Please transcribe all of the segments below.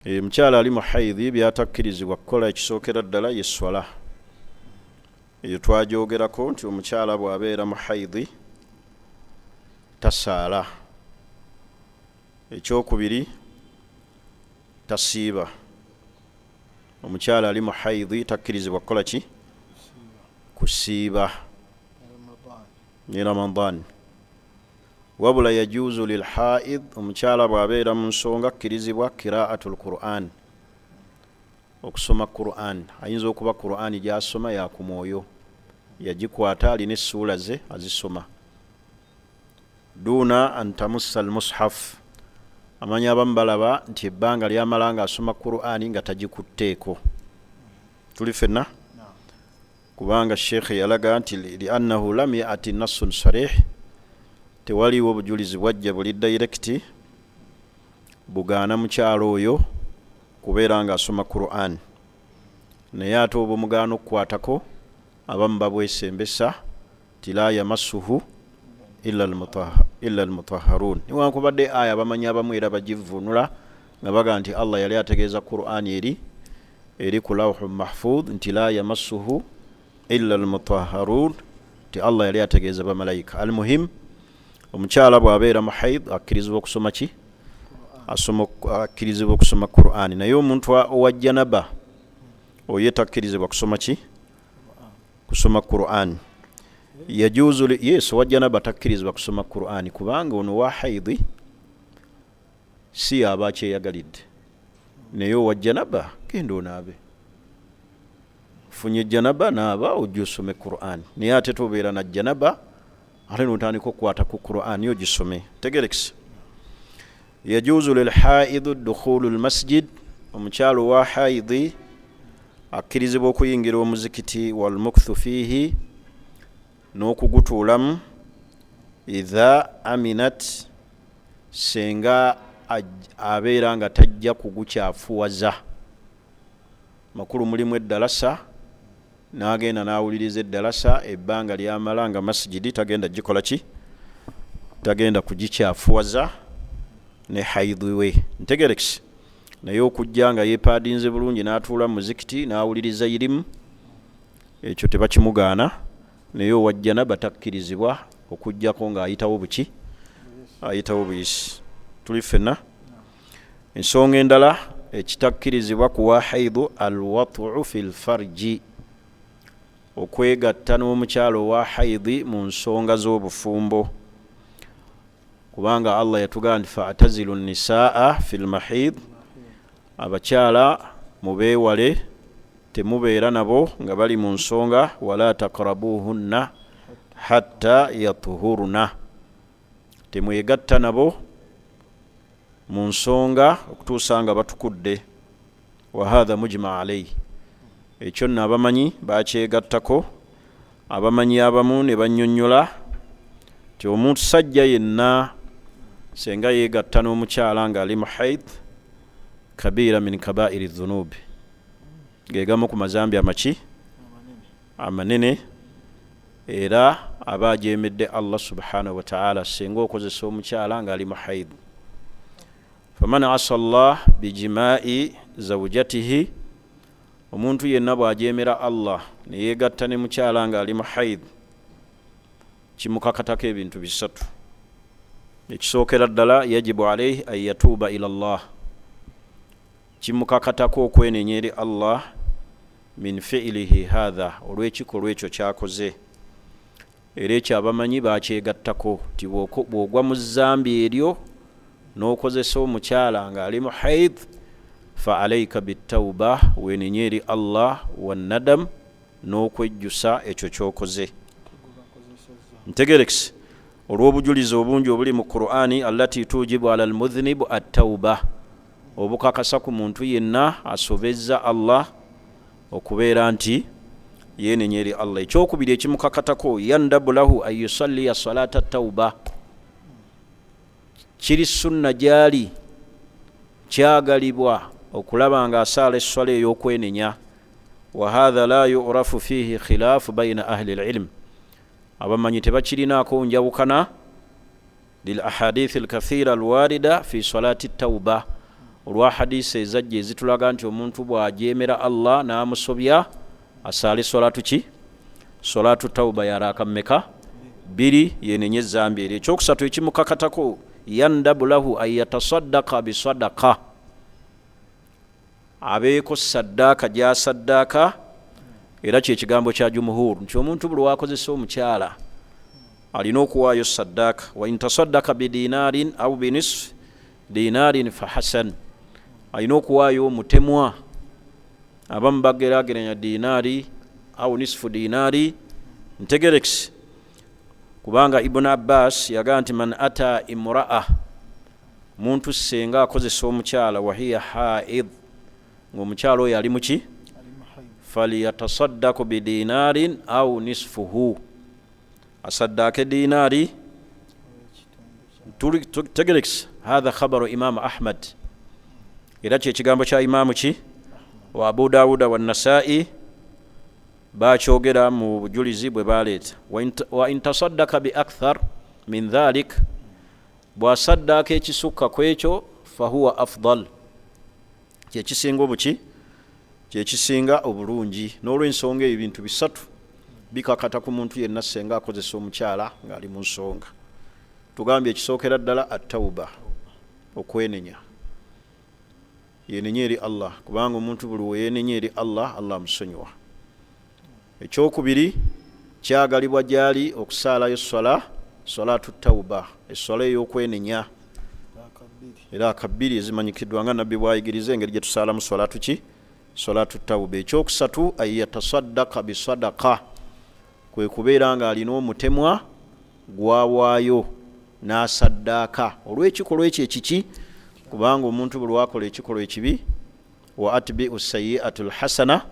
Mukyala ali mu haidhi byatakkirizibwa kukola ekisookera ddala ye swala. Eyo twagyogerako nti omukyala bw'abeera mu haidhi tasaala. Ekyokubiri tasiiba. Omukyala ali mu haidhi takkirizibwa kukola ki? Kusiiba ne Ramadan. Wabula yajuuzu lil haid, omukyala bw'abeera mu nsonga akkirizibwa kiraatul Qur'an, okusoma Qur'an. Ayinza okuba Qur'an gy'asoma ya ku mwoyo, yagikwata alina essuula ze azisoma. Duuna an tamussa al mushaf, amanya abamu balaba nti ebbanga lyamala nga asoma Qur'an nga tagikutteeko. Tuli fenna? Kubanga Sheikh yalaga nti li'annahu lam ya'ti nassun sarih, tewaliwo obujulizi bwajja buli direct bugaana mukyalo oyo kubeera nga asoma Qur'an. Naye ate obumugaana okukwatako abamu babwesembesa ti la yamassuhu illa almutahharun. Newankubadde aya bamanyi abamu era bagivunula nga baga nti Allah yali ategeeza Qur'an eri ku lawhu mahfudh nti la yamassuhu illa almutahharun, ti Allah yali ategeeza bamalayika. Almuhim, omukyala bw'abeera mu haid akkirizibwa okusoma ki? Akkirizibwa okusoma Qur'an. Naye omuntu owa janaba oye takkirizibwa kusoma ki? Kusoma Qur'an. Yajuuzu yes, owa janaba takkirizibwa kusoma Qur'an kubanga ono wa haidhi si aba akyeyagalidde. Naye owa janaba genda onaabe. Funye janaba naaba ojja osome Qur'an. Naye ate tobeera na janaba ate n'otandika okukwata ku Qur'an yo gisome. Tegerekisa. Yajuuzu lil haidhi dukhulu al masjid, omukyalo wa haidhi akkirizibwa okuyingira omuzikiti wal mukthu fiihi, n'okugutuulamu idha aminat, senga abeera nga tajja kugukyafuwaza. Makulu mulimu eddalasa, n'agenda n'awuliriza eddalasa ebbanga lyamala nga masjidi tagenda gikola ki? Tagenda kugikyafuwaza ne haidhi we. Ntegerekisi. Naye okujja nga yeepaadinze bulungi n'atuula mu muzikiti n'awuliriza irimu, ekyo tebakimugaana. Naye owa janaba takkirizibwa okujjako ng'ayitawo buki? Ayitawo buyisi. Tuli ffenna? Ensonga endala ekitakkirizibwa ku wa haidhu alwat'u fil farji, okwegatta n'omukyalo wa haidhi mu nsonga z'obufumbo. Kubanga Allah yatugamba nti fa'tazilu nisaa fil mahid, abakyala mubeewale, temubeera nabo nga bali mu nsonga, wala taqrabuhunna hatta yatuhurna, temwegatta nabo mu nsonga okutuusa nga batukudde. Wa hadha mujma alayhi, ekyo nno abamanyi bakyegattako. Abamanyi abamu ne bannyonnyola ti omuntu sajja yenna senga yeegatta n'omukyala nga ali mu haid, kabiira min kabairi dhunubi, gegamu ku mazambi amaki? Amanene. Era aba ajeemedde Allah subhanahu wa ta'ala senga okozesa omukyala nga ali mu haid. Faman asa Allah bijimaa'i zawjatihi, omuntu yenna bw'ajeemera Allah ne yeegatta ne mukyala nga ali mu haid, kimukakatako ebintu bisatu. Ekisookera ddala yajibu alayhi an yatuuba ila Allah, kimukakatako okwenenya eri Allah min fi'lihi hadha, olw'ekikolwa ekyo kyakoze. Era ekyo abamanyi bakyegattako ti bw'ogwa mu zambi eryo n'okozesa omukyala nga ali mu haid, fa alayka bitawba, wenenya eri Allah wannadam, n'okwejjusa ekyo kyokoze. Ntegerekisi. Olw'obujulizi obungi obuli mu Qur'ani allati tujibu ala almudhnibu at-tawba, obukakasa ku muntu yenna asobezza Allah okubeera nti yenenya eri Allah. Ekyokubiri ekimukakatako, yandabu lahu an yusalliya salata tawba, kiri sunna gyali, kyagalibwa okulaba nga asaala esswala ey'okwenenya. Wa hadha la yu'rafu fihi khilaafu bayna ahli al-ilm, abamanyi tebakirinaako njawukana lil ahadithi alkathira alwarida fi salati tawba, olwa hadisi ezajja ezitulaga nti omuntu bw'ajeemera Allah n'amusobya asaale solatu ki? Solatu tawba ya raka mmeka? 2 yenenye ezambi eryo. Ekyokusatu ekimukakatako yandabu lahu an yatasaddaqa bisadaqa, abeeko saddaaka gy'asaddaaka, era kyekigambo kya jumuhuru nti omuntu buli wakozesa omukyala alina okuwaayo saddaaka. wa intasaddaka bidinarin au binisfi dinarin fahasan, alina okuwaayo omutemwa, abamu bagerageranya dinaari au nisfu dinaari, ntegerekisi kubanga Ibn Abbas yagaa nti man ata imra'a, muntu senga akozesa omukyala wahiya haid, ng'omukyala oyo ali muki? Faliyatasaddaku bidinarin au nisfuhu, asaddaake dinaari. Tegerekisi hadha khabaru Imam Ahmad, era kyekigambo kya Imamu ki? Wa Abu Dawuda wa Nasa'i bakyogera mu bujulizi bwe baleeta. Wa intasaddaka bi akthar min dhalik, bwasaddaaka ekisukka kwekyo fahuwa afdal, kyekisinga obuki? Kyekisinga obulungi. N'olw'ensonga ebintu bisatu bikakata ku muntu yenna senga akozesa omukyala ng'ali mu nsonga. Tugambye ekisookera ddala at-tawba, okwenenya, yenenya eri Allah, kubanga omuntu buli weyenenya eri Allah, Allah amusonyiwa. Ekyokubiri kyagalibwa gyali okusaalayo solatu tawba, essola ey'okwenenya, era akabbiri ezimanyikiddwa nga nabbi bwayigiriza engeri gye tusaalamu solatu ki? Solatu tawba. Ekyokusatu an yatasaddaqa bisadaqa, kwe kubeera nga alina omutemwa gwawaayo n'asaddaaka olw'ekikolwa ekyo ekiki, kubanga omuntu buli wakola ekikolwa ekibi, wa atbi'u sayyi'atu alhasana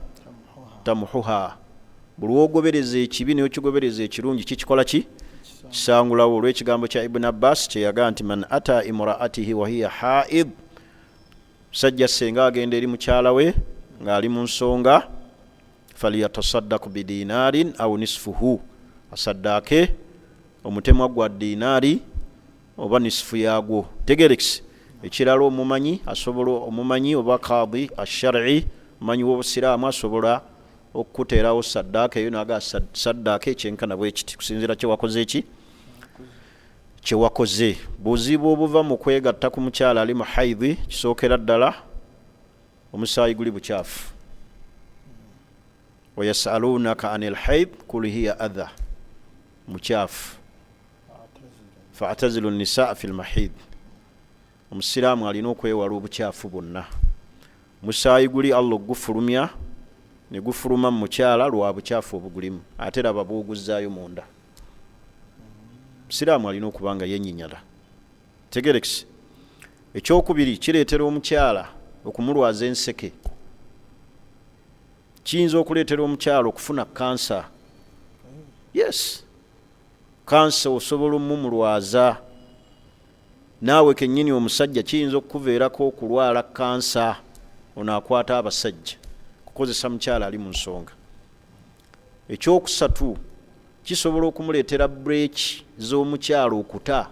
tamuhuha, buli wogobereza ekibi n'okigobereza ekirungi kikikola ki? Kisangulawo. Olw'ekigambo kya Ibn Abbas kyeyagaa nti man ata imra'atihi wa hiya haid, musajja senga agenda eri mukyala we ng'ali mu nsonga, faliyatasaddaku bidinarin au nisfuhu, asaddaake omutemwa gwa dinaari oba nisfu yaagwo. Tegerekisi ekirala omumanyi asobola, omumanyi oba qadi ash-shar'i, omumanyi w'obusiraamu asobola okuteerawo saddaaka eyo naga saddaaka ekyenkana bwe kiti kusinziira kyewakoze eki? Kyewakoze. Buzibu obuva mu kwegatta ku mukyala ali mu haidhi, kisookera ddala omusaayi guli bukyafu. wayasalunaka anil haid kul hiya adha, mukyafu. fa'tazilu nisaa fil mahid, omusiraamu alina okwewala obukyafu bwonna. Musaayi guli Allah gufulumya ne gufuluma mu mukyala lwa bukyafu obugulimu, ate laba bwoguzaayo munda. Musiraamu alina okuba nga yenyinyala. Tegerekisi. Ekyokubiri kireetera omukyala okumulwaza enseke, kiyinza okuleetera omukyala okufuna kansa. Yes, kansa osobola omumulwaza. Naawe kennyini omusajja kiyinza okukuveerako okulwala kansa, onaakwata abasajja kukozesa mukyala ali mu nsonga. Ekyokusatu kisobola okumuleetera bureeki z'omukyala okuta,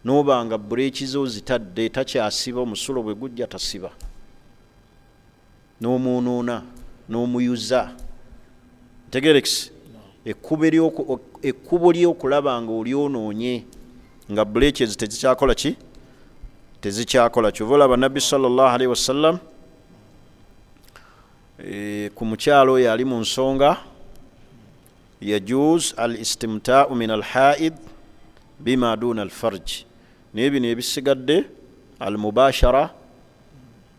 n'oba nga bureeki zo zitadde takyasiba, omusulo bwe gujja tasiba, n'omwonoona n'omuyuza. Tegerekisi. Ekkubo ly'okulaba nga olyonoonye nga buleeki ezo tezikyakola ki? Tezikyakola. Kyova olaba Nabbi sallallahu alaihi wasallam ku mukyalo oyo ali mu nsonga, yajuz al istimtaa'u min al haid bima duna al farj, naye bino ebisigadde al mubashara,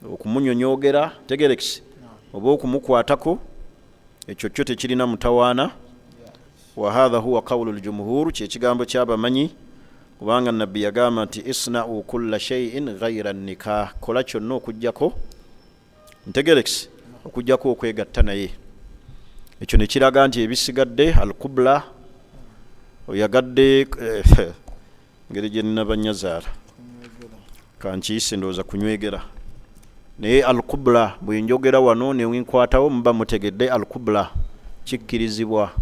okumunyonyogera, tegerekisi, oba okumukwatako, ekyo kyo tekirina mutawaana. Wa hadha huwa qawlu al jumhur, kyekigambo ky'abamanyi, kubanga nabbi yagamba nti isna'u kulla shay'in ghayra an-nikah, kola kyonna okujjako, ntegerekisi, okujjako okwegatta naye. Ekyo ne kiraga nti ebisigadde al-qubla oyagadde ngeri gye nina banyazaala kankiyise ndowooza kunywegera, naye al-qubla bwe njogera wano ne winkwatawo muba mutegedde al-qubla kikkirizibwa,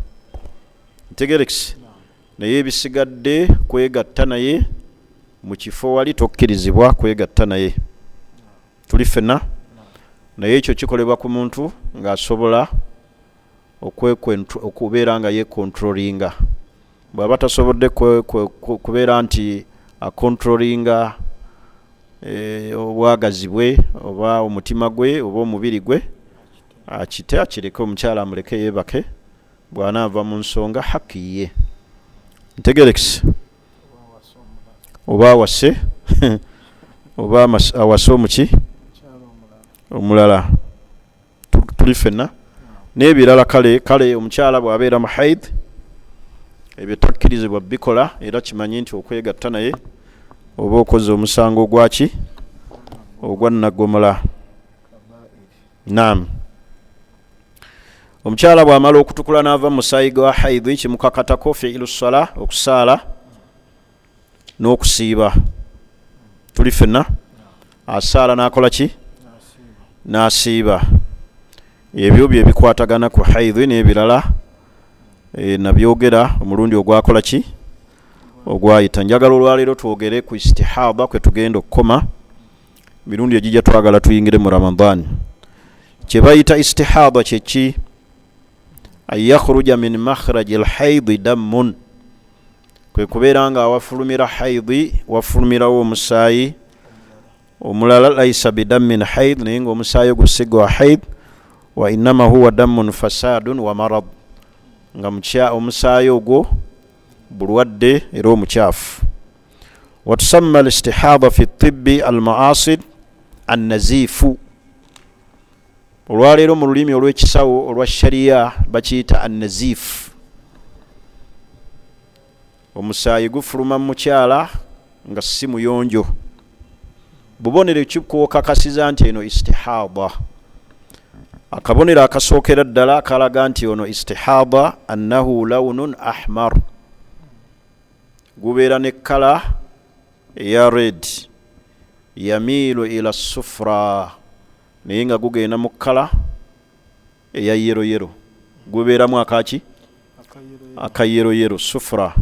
ntegerekisi. Naye ebisigadde kwegatta naye mu kifo wali tokkirizibwa kwegatta naye. tuli ffenna naye ekyo kikolebwa ku muntu ng'asobola okubeera nga yekontrolinga. Bw'aba tasobodde kubeera nti akontrolinga obwagazi bwe oba omutima gwe oba omubiri gwe, akireke omukyala amuleke yeebake bw'anaava mu nsonga haki ye. Ntegerekise oba awase oba awase omuki omulala, tuli ffenna n'ebirala. Kale omukyala bw'abeera mu haid ebyo takkirizibwa bikola, era kimanyi nti okwegatta naye oba okoze omusango ogwaki ogwa nnagomola. Naam, omukyala bw'amala okutukula n'ava mu musaayi gwa haidhi kimukakatako fiilu ssala, okusaala n'okusiiba. Tuli ffenna asaala n'akola ki? N'asiiba. Ebyo bye bikwatagana ku haidhi n'ebirala nabyogera omulundi ogwakola ki? Ogwayita. Njagala olwaleero twogere ku istihada kwe tugenda okukoma mirundi egijja twagala tuyingire mu Ramadan. Kye bayita istihada kye ki? An yakhruja min makhraji alhaidi dammun, kwe kubeera nga awafulumira haidi wafulumirawo omusaayi omulala, laisa bidammin haid, naye nga omusaayi ogwo si gwa haid, wa innama huwa dammun fasadun wa marad, nga omusaayi ogwo bulwadde era omukyafu. Watusamma alistihada fi tibbi almaasid annazifu. Olwaleero mu lulimi olw'ekisawo olwa shariya bakiyita annazifu. Omusaayi gufuluma mu mukyala nga si muyonjo. Bubonero kikwokakasiza nti eno istihada. Akabonero akasookera ddala akalaga nti ono istihada annahu lawnun ahmar, gubeera ne kala eya red, yamiilu ila sufra, naye nga gugenda mu kala eya yeroyero, gubeeramu akaki? Akayeroyero, sufra.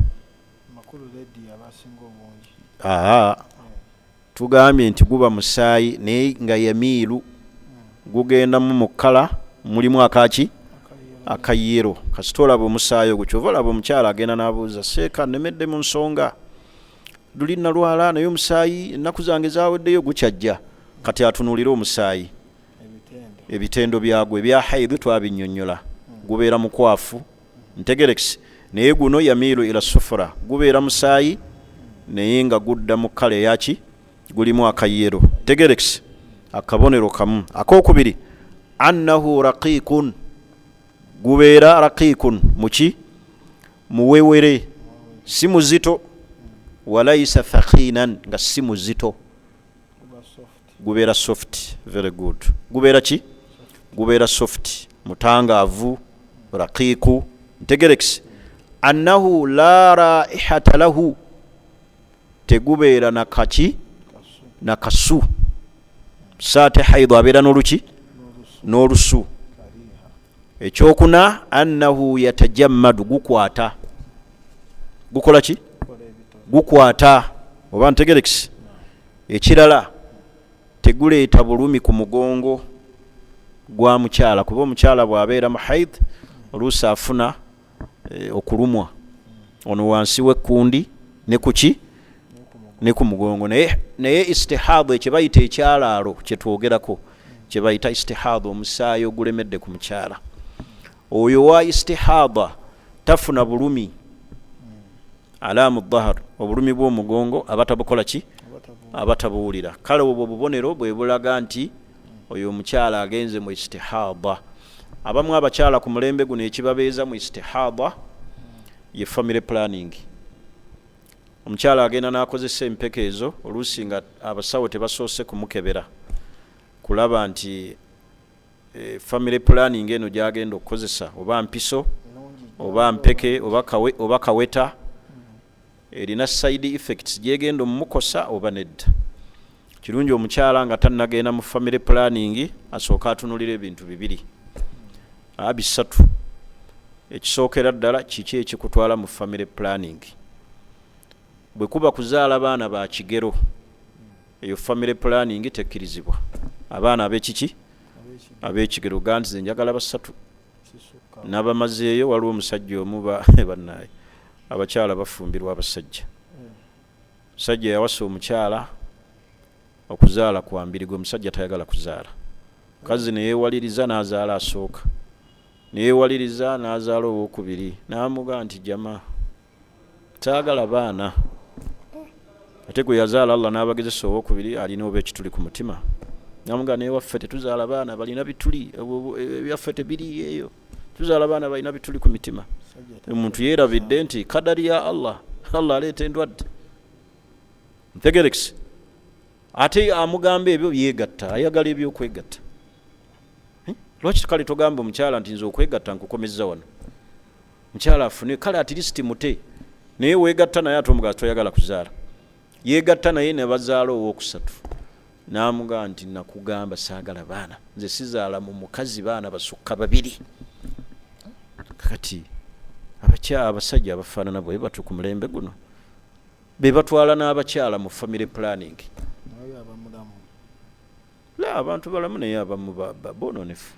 Tugambye nti guba musaayi naye nga yamiilu, gugendamu mu kala mulimu akaki? Akayero. Kasita olaba omusaayi ogwo, kyova olaba omukyala agenda n'abuuza, seeka nnemedde mu nsonga, luli nalwala naye omusaayi ennaku zange zaweddeyo gukyajja. Kati atunuulira omusaayi, ebitendo byagwe ebya haidhi twabinnyonnyola, gubeera mukwafu. Ntegerekisi. Naye guno yamiilu ila sufura, gubeera musaayi naye nga gudda mu kala eyaki? Gulimu akayero. Tegerekisi. Akabonero kamu. Akokubiri, annahu raqiqun, gubeera raqiqun, muki? Muwewere, si muzito. Walaisa thaqinan, nga si muzito, gubeera soft. Very good. Gubeera ki? Gubeera soft, mutangaavu, raqiqu. Ntegerekisi. Annahu la raihata lahu, tegubeera nakaki? Nakasu. Saate haidhu abeera n'oluki? N'olusu. Ekyokuna, annahu yatajammadu, gukwata. Gukola ki? Gukwata. Oba ntegerekisi. Ekirala, teguleeta bulumi ku mugongo gwa mukyala, kuba omukyala bw'abeera mu haid oluusi afuna okulumwa ono wansi w'ekkundi ne kuki? Ne ku mugongo. Naye istihada ekye bayita ekyalaalo kye twogerako, kye bayita istihada, omusaayi ogulemedde ku mukyala, oyo wa istihada tafuna bulumi alaamu dhahar, obulumi bw'omugongo abatabukola ki? Abatabuwulira. Kale obwo bubonero bwe bulaga nti oyo omukyala agenze mu istihada. Abamu abakyala ku mulembe guno ekibabeeza mu istihada ye family planning. Omukyala agenda n'akozesa empeke ezo, oluusi nga abasawo tebasoose kumukebera kulaba nti family planning eno gyagenda okukozesa oba mpiso oba mpeke oba kaweta erina side effects gyegenda omumukosa oba nedda. Kirungi omukyala nga tannagenda mu family planning asooka atunulira ebintu bibiri bisatu. Ekisookera ddala kiki ekikutwala mu family planning? Bwe kuba kuzaala baana ba kigero, eyo family planning tekkirizibwa. abaana ab'ekiki ab'ekigero ganti ze njagala basatu n'abamazeeyo waliwo omusajja omu bannaye abakyala bafumbirwa abasajja musajja yawasa omukyala okuzaala kwa mbiri gwe musajja tayagala kuzaala mukazi neyeewaliriza n'azaala asooka neyeewaliriza n'azaala owokubiri n'amugaa nti jama taagala baana ate gwe yazaala Allah n'abagezesa owokubiri alina oba ekituli ku mutima namugaa naye waffe tetuzaala baana balina bituli ebyaffe tebiri eyo tuzaala baana balina bituli ku mitima omuntu yeerabidde nti kadari ya Allah aleeta endwadde ntegerekisi ate amugamba ebyo yeegatta ayagala ebyokwegatta lwaki kale togamba omukyala nti nze okwegatta nkukomezza wano mukyala afune kale at least mute naye weegatta naye ate omugazi toyagala kuzaala yeegatta naye ne bazaala owokusatu n'amugaa nti nakugamba saagala baana nze sizaala mu mukazi baana basukka babiri kati abasajja abafaanana bwe batu ku mulembe guno be batwala n'abakyala mu family planning la abantu balamu naye abamu bononefu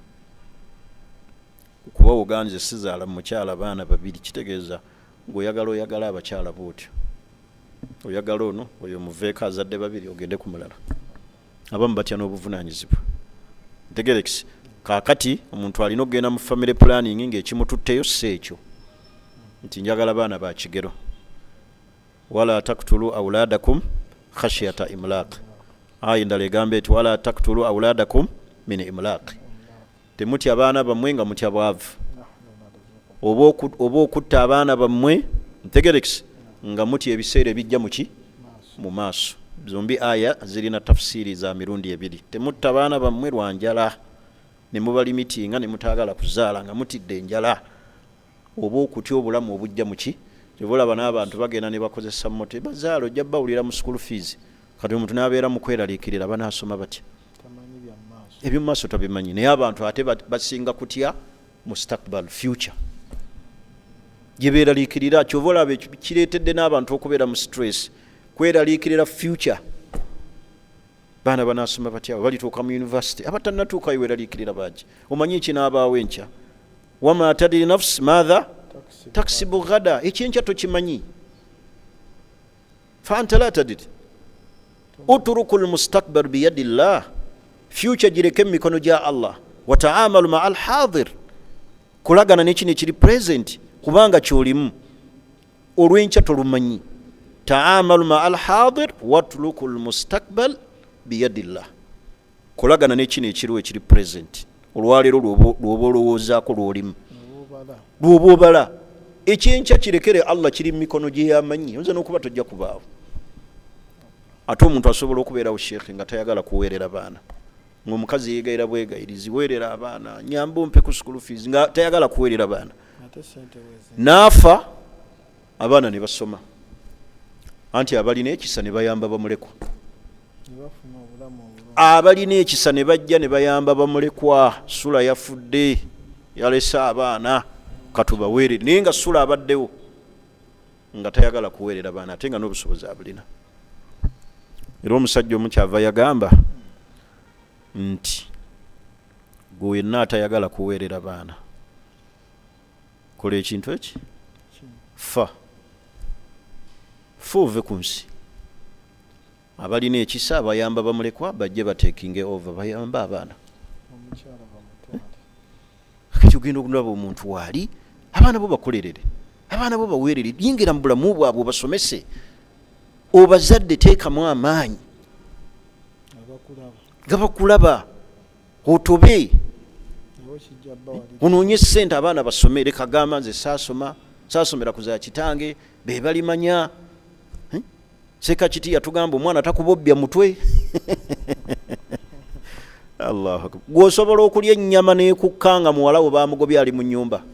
kuba oganze sizaala mu mukyala baana babiri kitegeeza ng'oyagala abakyala bwotyo oyagala ono oyo muveeko azadde babiri ogende ku mulala abamu batya n'obuvunaanyizibwa ntegerekisi kaakati omuntu alina okugenda mu family planning ng'ekimututteyo si ekyo nti njagala baana ba kigero wala taktulu auladakum khashyata imlaq aya endala egamba eti wala taktulu auladakum min imlaq temutya abaana bammwe nga mutya bwavu oba okutta abaana bammwe ntegerekisi nga mutya ebiseera ebijja mu maaso zombi aya zirina tafsiri za mirundi ebiri temutta abaana bammwe lwa njala ne mubalimitinga ne mutaagala kuzaala nga mutidde enjala oba okutya obulamu obujja muki tebolaba n'abantu bagenda ne bakozesa moto bazaala ojja bawulira mu school fees kati omuntu n'abeera mu kweraliikirira banaasoma batya ebyo mu maaso tabimanyi naye abantu ate basinga kutya mustakbal future gye beeraliikirira kyova olaba kireetedde n'abantu okubeera mu stress kweraliikirira future baana banaasoma batya balituuka mu university abatannatuukayo weeraliikirira baagi omanyi ekinaabaawo enkya wama tadiri nafsi maatha taksibu ghada ekyenkya tokimanyi fa anta la tadiri utruku lmustakbar biyadi llah future gireke mu mikono gya Allah wataamalu maa alhadir kulagana nekino ekiri present kubanga kyolimu olwenkya tolumanyi taamalu maa alhadir watruku lmustakbal biyadi llah kulagana nekino ekiriwo ekiri present olwaleero lwoba olowoozaako lwolimu lwoba obala ekyenkya kirekere Allah kiri mu mikono gye yamanyi oyinza n'okuba tojja kubaawo ate omuntu asobola okubeerawo sheekhe nga tayagala kuweerera baana ng'omukazi yeegayira bwegayirizi weerera abaana nyamba ompe ku school fees nga tayagala kuweerera baana naafa abaana ne basoma anti abalina ekisa ne bayamba bamulekwa abalina ekisa ne bajja ne bayamba bamulekwa sula yafudde yalese abaana katubaweerere naye nga sula abaddewo nga tayagala kuweerera baana ate nga n'obusobozi abulina era omusajja omu kyava yagamba nti gwe yenna atayagala kuweerera baana kola ekintu eki fa ove ku nsi abalina ekisa abayamba bamulekwa bajje batekinge over bayamba abaana kati ogenda okulaba omuntu waali abaana bo bakolerere abaana bo baweerere yingira mu bulamu bwabwe obasomese obazadde teekamu amaanyi gabakulaba otobe onoonye ssente abaana basome leka gamba nze saasomera ku za kitange be balimanya seka kiti yatugamba omwana takubobbya mutwe Allahu akbar gwosobola okulya ennyama n'ekukkanga muwala we bamugobye ali mu nnyumba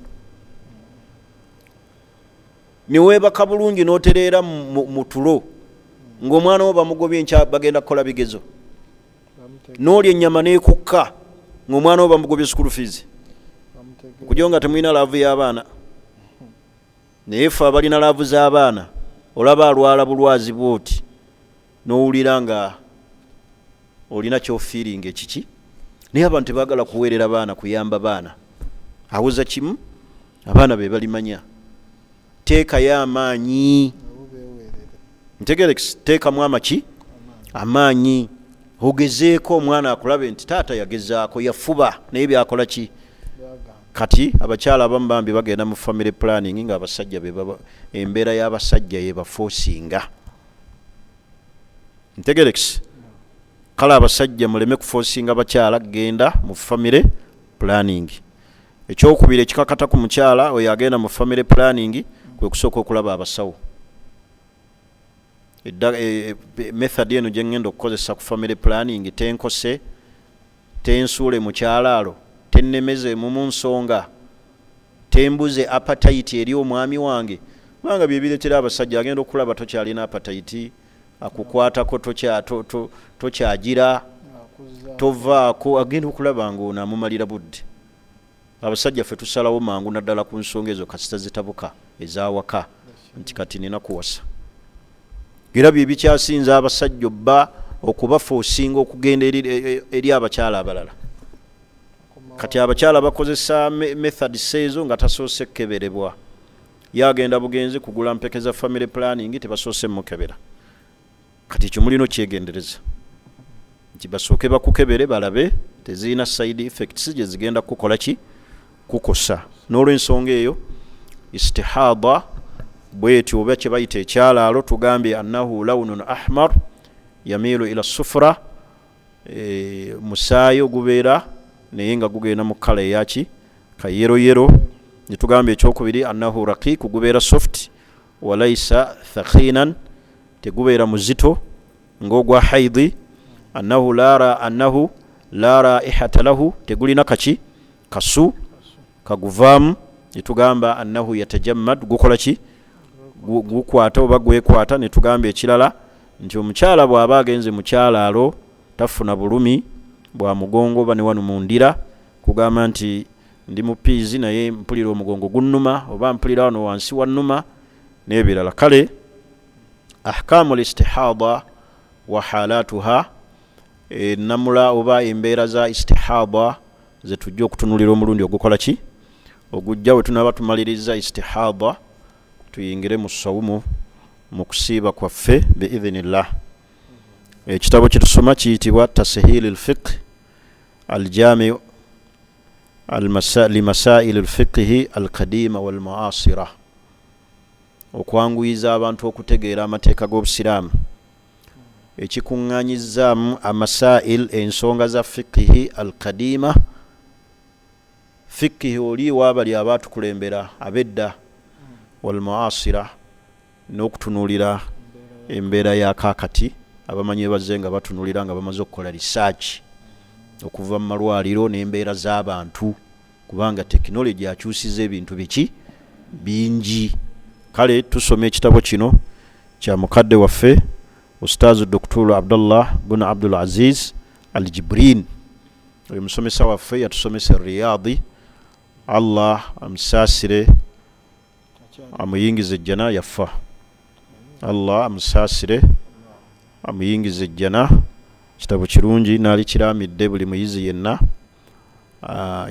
niweebaka bulungi n'otereera mu tulo ng'omwana we bamugobye nkya bagenda kukola bigezo n'olya ennyama n'ekukka ng'omwana we bamugobye school fees kujja nga temulina laavu y'abaana naye ffe abalina laavu z'abaana olaba alwala bulwazi bwoti n'owulira nga olina kyofiiringa ekiki naye abantu tebaagala kuweerera baana kuyamba baana awuza kimu abaana be balimanya teekayo amaanyi ntegerekisi teekamu amaki amaanyi ogezeeko omwana akulabe nti taata yagezaako yafuba naye byakola ki kati abakyala abamu bambi bagenda mu family planning nga abasajja embeera y'abasajja yebafoosinga ntegerekisi kale abasajja muleme kufoosinga abakyala genda mu family planning ekyokubiri ekikakata ku mukyala oyo agenda mu family planning kwe kusooka okulaba abasawo method eno gye ngenda okukozesa ku family planning tenkose tensuule mukyalaalo tennemeze mu nsonga tembuze appetite eri omwami wange kubanga byebireetera abasajja agenda okulaba tokyalina appetite akukwatako tokyagira tovaako agenda okulaba ngaono amumalira budde abasajja ffe tusalawo mangu naddala ku nsonga ezo kasita zitabuka ezawaka nti kati nina kuwasa era bye bikyasinza abasajja obba okubafoosinga okugenda eri abakyala abalala kati abakyala bakozesa methods ezo nga tasoose kukeberebwa yagenda bugenzi kugula mpeke za family planning tebasoose mukebera kati ekyo mulina okyegendereza nti basooke bakukebere balabe tezirina side effects gye zigenda kukola ki kukosa n'olwensonga eyo istihada bwetyo oba kye bayita ekyalaalo tugambye annahu lawnun ahmar yamiilu ila sufra musaayi ogubeera naye nga gugenda mu kala eyaki kayeroyero netugambye ekyokubiri annahu raqiq gubeera soft walaisa thakinan tegubeera muzito ng'ogwa haidi annahu la raihata lahu tegulina kaki kasu kaguvaamu netugamba annahu yatajammad gukola ki gukwata oba gwekwata netugamba ekirala nti omukyala bw'aba agenze mukyalaalo tafuna bulumi bwa mugongo oba ne wano mundira kugamba nti ndi mupiizi naye mpulira omugongo gunnuma oba mpulira wano wansi wannuma n'ebirala kale ahkamu listihada wa halatuha namula oba embeera za istihada zetujja okutunulira omulundi ogukola ki ogujja we tunaba tumaliriza istihada tuyingire mu sawumu mu kusiiba kwaffe biidhinillah ekitabo kyetusoma kiyitibwa tasihili lfiqh aljamiu limasaili lfiqhi alqadima walmuasira okwanguyiza abantu okutegeera amateeka g'obusiraamu ekikuŋŋaanyizaamu amasail ensonga za fiqhi alqadima fiqhi oli waabali abaatukulembera abedda walmuasira n'okutunuulira embeera yakakati abamanyi bazze nga batunulira nga bamaze okukola research okuva mu malwaliro n'embeera z'abantu kubanga tekinologi akyusiza ebintu biki bingi kale tusome ekitabo kino kya mukadde waffe ustaazu Dr. Abdullah bin Abdul Aziz Al-Jibrin oyo musomesa waffe yatusomesa Riyadi Allah amusaasire amuyingize ejjana yafa Allah amusaasire amuyingize ejjana kitabo kirungi naali kiramidde buli muyizi yenna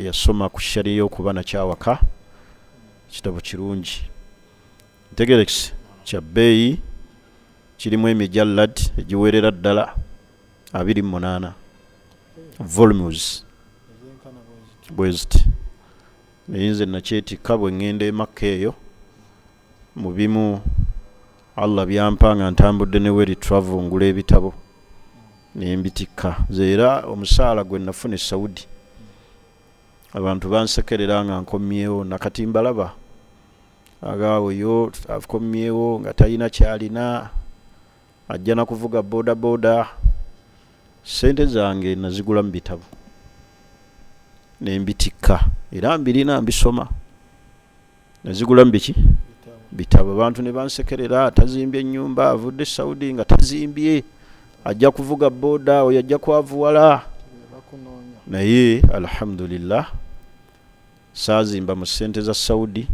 yasoma ku shariya okuba nakyawaka kitabo kirungi ntegerekisi kya bbeeyi kirimu emijallad egiwerera ddala 28 volumes bweziti naye nze nakyetikka bwe ŋŋenda emakka eyo mu bimu Allah byampa nga ntambudde ne weri travel ngula ebitabo nembitikka zeera omusaala gwe nafuna e Saudi abantu bansekerera nga nkomyewo nakati mbalaba agaawo yo akomyewo nga talina kyalina ajja na kuvuga boda boda sente zange nazigula mu bitabo nembitikka era mbirina mbisoma nazigula mu biki bitabo abantu ne bansekerera tazimbye ennyumba avudde Saudi nga tazimbye ajja kuvuga boda oyo ajja kwavuwala naye alhamdulillah saazimba mu ssente za Saudi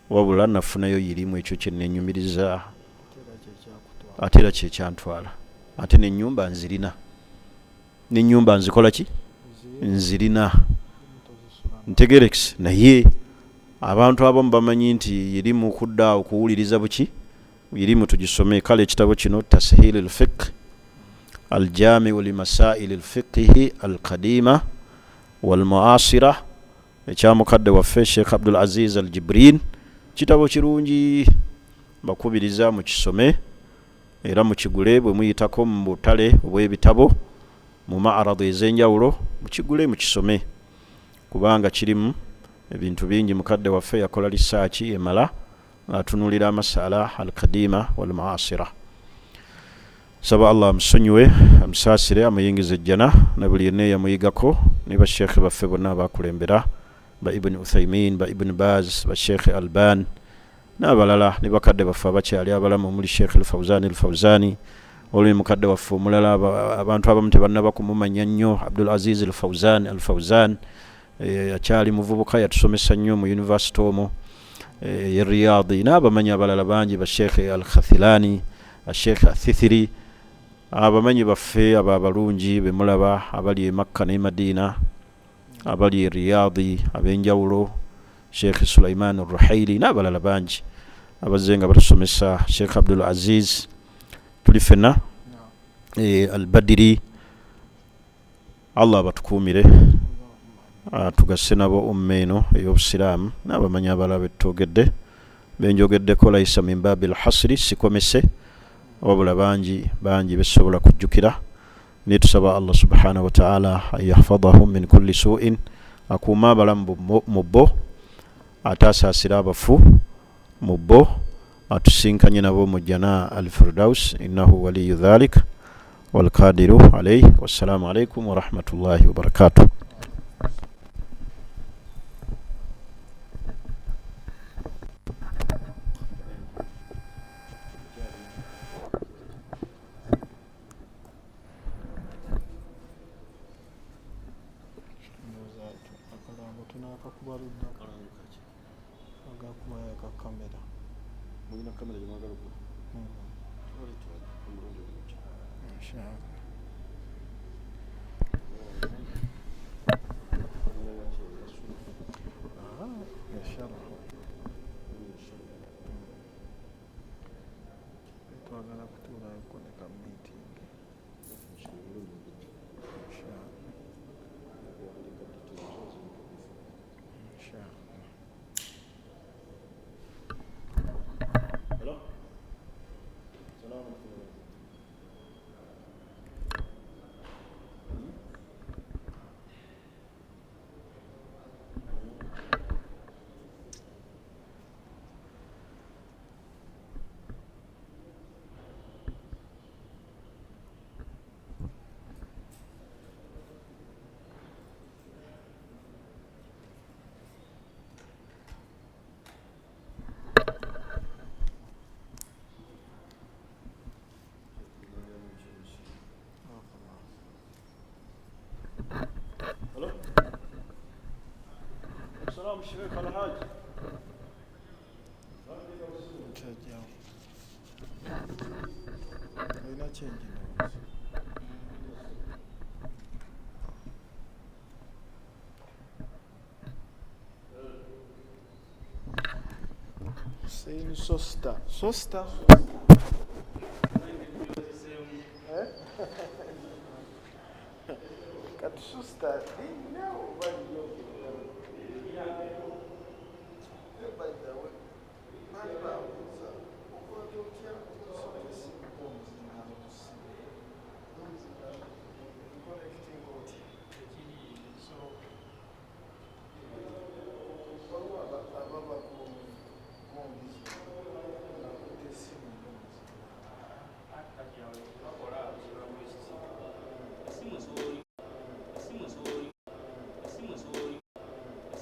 wabula nafunayo yirimu ekyo kye nenyumiriza ate era kyekyantwala ate nenyumba nzirina, nenyumba nzikola ki, nzirina. Ntegerekse naye abantu abamu bamanyi nti irimu kudda okuwuliriza buki, irimu tugisome. Kale ekitabo kino Tashil al-Fiqh al-Jami'u li Masail al-Fiqh al-Qadima wal-Mu'asira ekya mukadde waffe Sheikh Abdul Aziz al-Jibrin, kitabo kirungi, bakubiriza mukisome era mukigule. Bwe muyitako mu butale obw'ebitabo mu ma'aradu ez'enjawulo mukigule mukisome, kubanga kirimu ebintu bingi. Mukadde waffe yakola research emala atunulira amasala al-Qadima wal-Mu'asira. Saba Allah amusonyiwe, amusaasire, amuyingize ejjana ne buli yenna yamuyigako, ne bashekhe baffe bonna abakulembera, ba Ibn Uthaymin, ba Ibn Baz, ba Sheikh Alban n'abalala, ne bakadde baffe abakyali abalamu omuli Sheikh al-Fawzani, oli mukadde waffe omulala abantu abamu tebannaba kumumanya nnyo, Abdul Aziz al-Fawzan akyali muvubuka, yatusomesa nnyo mu university omwo ye Riyadh, n'abamanyi abalala bangi, ba Sheikh al-Khathilani, Sheikh Athithiri, abamanyi baffe abo abalungi be mulaba abali e Makka ne Madina, abali e Riyadh ab'enjawulo, Sheikh Sulaiman al-Ruhaili n'abalala bangi abazze nga batusomesa, Sheikh Abdul Aziz tuli fenna al-Badiri. Allah abatukuumire, tugasse nabo ummeeno ey'obusiraamu n'abamanyi abalala betwogedde, benjogeddeko layisa min babil hasri, sikomese wabula bangi besobola kujjukira. Netusaba Allah subhanahu wa ta'ala yahfadhahum min kulli su'in, akuuma abalamu mu bo, ate asaasira abafu mu bo, atusinkanye nabo mu jana al-Firdaus, innahu waliyu dhalik wal qadiru alayhi. Wassalamu alaykum wa rahmatullahi wa barakatuh. Sheikh Al-Haj saying Sosta kat Sosta by the way,